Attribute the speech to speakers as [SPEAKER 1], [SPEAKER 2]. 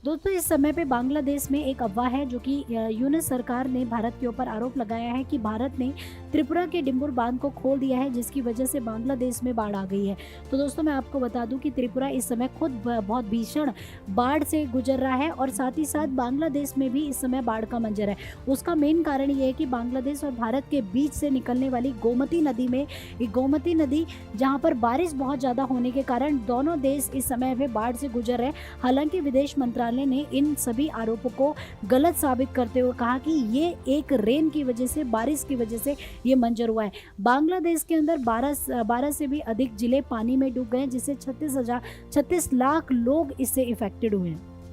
[SPEAKER 1] दोस्तों इस समय पे बांग्लादेश में एक अफवाह है जो कि यूनिस सरकार ने भारत के ऊपर आरोप लगाया है कि भारत ने त्रिपुरा के डिम्बुर बांध को खोल दिया है, जिसकी वजह से बांग्लादेश में बाढ़ आ गई है। तो दोस्तों मैं आपको बता दूं कि त्रिपुरा इस समय खुद बहुत भीषण बाढ़ से गुजर रहा है और साथ ही साथ बांग्लादेश में भी इस समय बाढ़ का मंजर है। उसका मेन कारण ये है कि बांग्लादेश और भारत के बीच से निकलने वाली गोमती नदी में, गोमती नदी जहाँ पर बारिश बहुत ज़्यादा होने के कारण दोनों देश इस समय में बाढ़ से गुजर रहे। हालांकि विदेश मंत्रालय ने इन सभी आरोपों को गलत साबित करते हुए कहा कि ये एक रेन की वजह से, बारिश की वजह से ये मंजर हुआ है। बांग्लादेश के अंदर 12 से भी अधिक जिले पानी में डूब गए, जिससे 36 लाख लोग इससे इफेक्टेड हुए हैं।